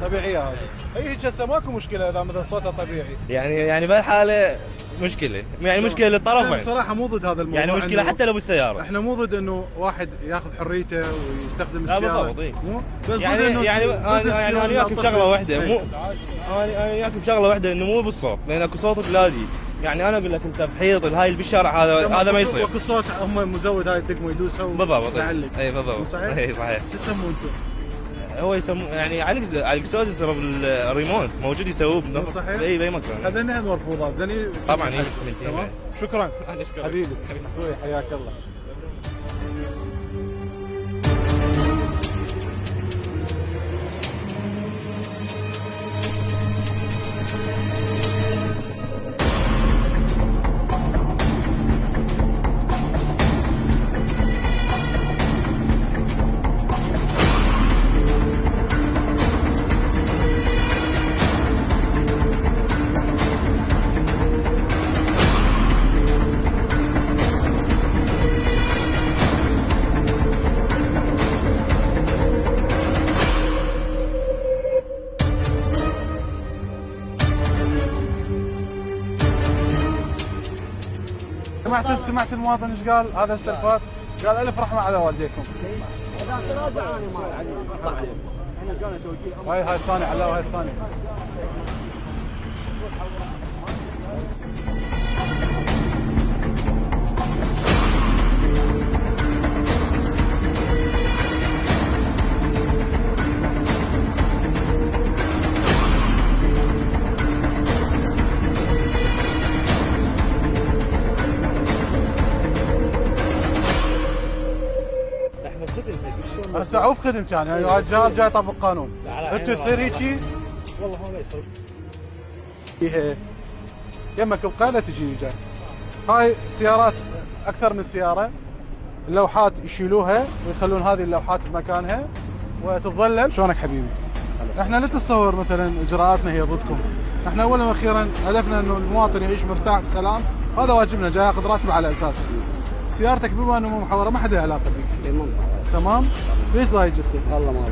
طبيعيه هذه. هي هسه ماكو مشكله اذا مثلا صوتها طبيعي. يعني بهالحاله مشكله، يعني مشكله للطرفين. بصراحه مو ضد هذا الموضوع، يعني مشكله حتى لو بالسياره. احنا مو ضد انه واحد ياخذ حريته ويستخدم السياره. لا بالضبط. مو بس يعني انا وياك بشغله واحده، مو انا وياك بشغله واحده انه مو بالصوت، لان اكو صوت بلادي. يعني انا اقول لك انت بحيط هاي اللي بالشارع هذا ما يصير. اكو صوت هم مزود هاي الدقمه يدوسها بالضبط. اي بالضبط. صحيح؟ اي صحيح. شو يسموه انتم؟ هو يسموه يعني على القسوس يصير بالريموت موجود يسووه صحيح؟ اي باي مكان. هذني مرفوضات طبعا. تمام. شكرا حبيبي اخوي حياك الله. سمعت المواطن ايش قال؟ هذا السلفات قال الف رحمه على والديكم. هاي الثانيه علاوه، هاي الثانيه. هسه عوف خدمتي يعني رجال جاي يطبق قانون. انت تصير هيجي والله هو ما يصير. ايه يمك بقاله تجي جاي. هاي سيارات اكثر من سياره، اللوحات يشيلوها ويخلون هذه اللوحات بمكانها وتتظلل. شلونك حبيبي؟ احنا لا تتصور مثلا اجراءاتنا هي ضدكم، احنا اولا واخيرا هدفنا انه المواطن يعيش مرتاح بسلام، هذا واجبنا، جاي ياخذ راتب على اساسه. سيارتك بما انه مو محوره ما حدا له علاقه بك. تمام؟ ليش ضايج انت؟ والله ما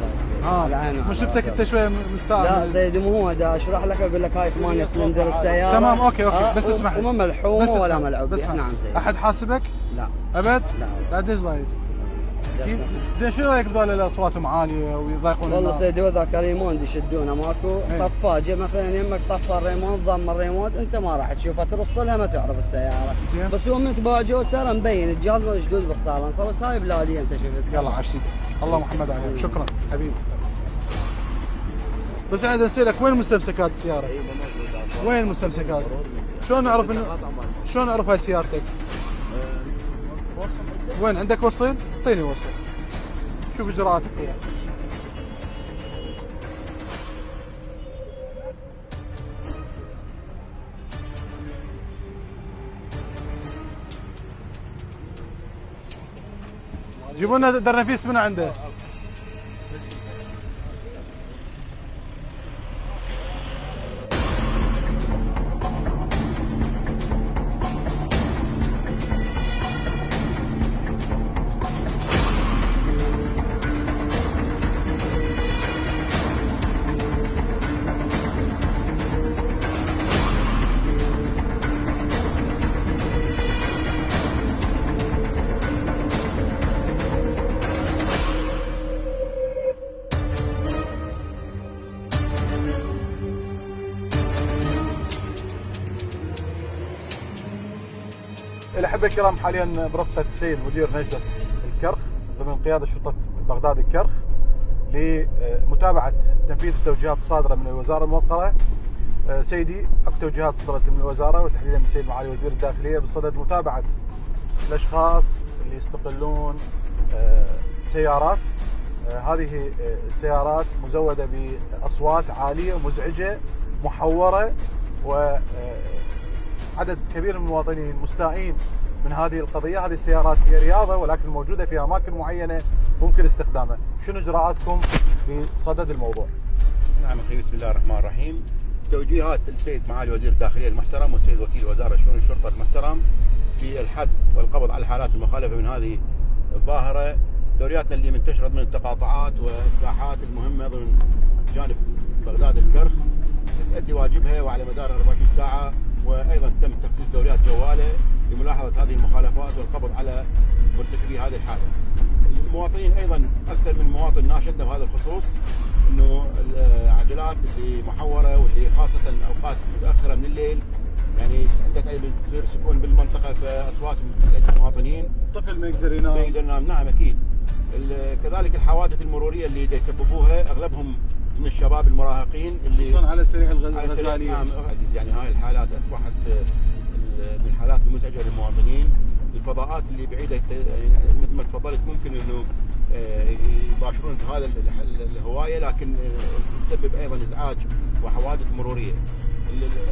ضايج. مو شفتك انت شويه مستاء؟ لا سيدي مو هو دا اشرح لك، اقول لك هاي 8 سلندر السياره. تمام اوكي بس اسمح لي. مو ملحومه ولا ملعوب. بس نعم سيدي. احد حاسبك؟ لا ابد؟ لا. ليش ضايج؟ زين شنو رايك بذول اللي اصواتهم عاليه ويضايقون والله الناس؟ سيدي وذاك ريموند يشدونه ماكو طفاجه، مثلا يمك طفى الريموند ضم الريموند انت ما راح تشوفها توصلها ما تعرف السياره. زين. بس هو من تباع جوا السياره مبين الجهاز مشدود بالصالون، بس هاي بلادي انت شفت. يلا عشتي الله محمد عليك. شكرا حبيبي. بس عاد نسالك وين مستمسكات السياره؟ وين المستمسكات؟ شلون نعرف شلون نعرف هاي سيارتك؟ وين عندك وصل؟ اعطيني وصل. شوف اجراءاتك. جيبوا لنا درنفيس من عنده. الأحبة الكرام، حاليا برفقة السيد مدير نجدة الكرخ ضمن قيادة شرطة بغداد الكرخ لمتابعة تنفيذ التوجيهات الصادرة من الوزارة الموقرة. سيدي، اكو توجيهات صدرت من الوزارة وتحديدا من السيد معالي وزير الداخلية بصدد متابعة الأشخاص اللي يستقلون سيارات. هذه السيارات مزودة بأصوات عالية مزعجة محورة، وعدد كبير من المواطنين مستائين من هذه القضية. هذه السيارات هي رياضة ولكن موجودة في أماكن معينة ممكن استخدامها. شنو إجراءاتكم بصدد الموضوع؟ نعم أخي، بسم الله الرحمن الرحيم. توجيهات السيد معالي وزير الداخلية المحترم والسيد وكيل وزارة شؤون الشرطة المحترم في الحد والقبض على الحالات المخالفة من هذه الظاهرة. دورياتنا اللي منتشرة من التقاطعات والساحات العجلات المهمه ضمن جانب بغداد الكرخ تؤدي واجبها وعلى مدار 24 ساعه، وايضا تم تخصيص دوريات جواله لملاحظه هذه المخالفات والقبض على مرتكبي هذه الحادث. المواطنين ايضا اكثر من مواطن ناشدنا بهذا الخصوص انه العجلات اللي محوره واللي خاصه اوقات متاخره من الليل، يعني عندك ايضا تصير سكون بالمنطقه فاصوات المواطنين، الطفل ما يقدر ينام. ما يقدر ينام، نعم اكيد. كذلك الحوادث المروريه اللي يسببوها اغلبهم من الشباب المراهقين اللي خصوصا على سريع الغزاليه. نعم يعني هاي الحالات اصبحت من الحالات المزعجه للمواطنين. الفضاءات اللي بعيده يعني مثل ما تفضلت ممكن انه يباشرون بهذا الهوايه، لكن تسبب ايضا ازعاج وحوادث مروريه.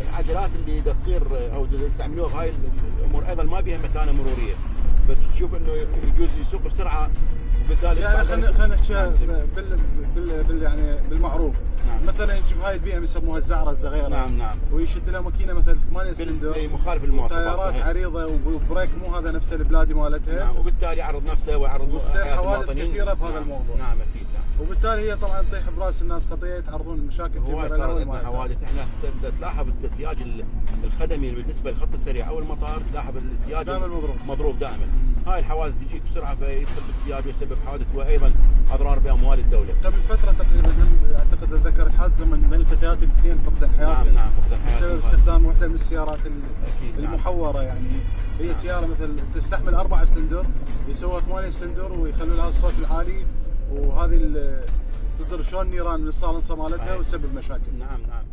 العجلات اللي تصير او يستعملوها بهاي الامور ايضا ما بها متانه مروريه، بتشوف انه يجوز يسوق بسرعه وبالتالي يعني خلينا نحكي يعني بالمعروف. نعم. مثلا يجيب هاي البيئه يسموها الزعره الصغيره. نعم نعم. ويشد له ماكينه مثلا 8 سلندر. اي مخالف للمواصفات. تيارات عريضه وبريك مو هذا نفس البلادي مالتها. نعم، وبالتالي يعرض نفسه ويعرض حياه المواطنين كثيره بهذا الموضوع. نعم اكيد. نعم. وبالتالي هي طبعا تطيح براس الناس خطيه، يتعرضون لمشاكل كبيره. صارت عندنا حوادث. احنا تلاحظ السياج الخدمي بالنسبه للخط السريع او المطار، تلاحظ السياج دائما مضروب دائما. هاي الحوادث تجيك بسرعه فيدخل بالسياج ويسبب حوادث وايضا اضرار باموال الدوله. قبل فتره تقريبا اعتقد اتذكر حادثه من الفتيات الاثنين فقدن حياتهم. نعم فقدن حياتهم بسبب استخدام واحده من السيارات المحوره. يعني هي سياره مثل تستحمل 4 سلندر، يسووها 8 سلندر ويخلوا لها الصوت العالي، وهذه تصدر شلون نيران من الصالنصه مالتها وتسبب مشاكل. نعم نعم.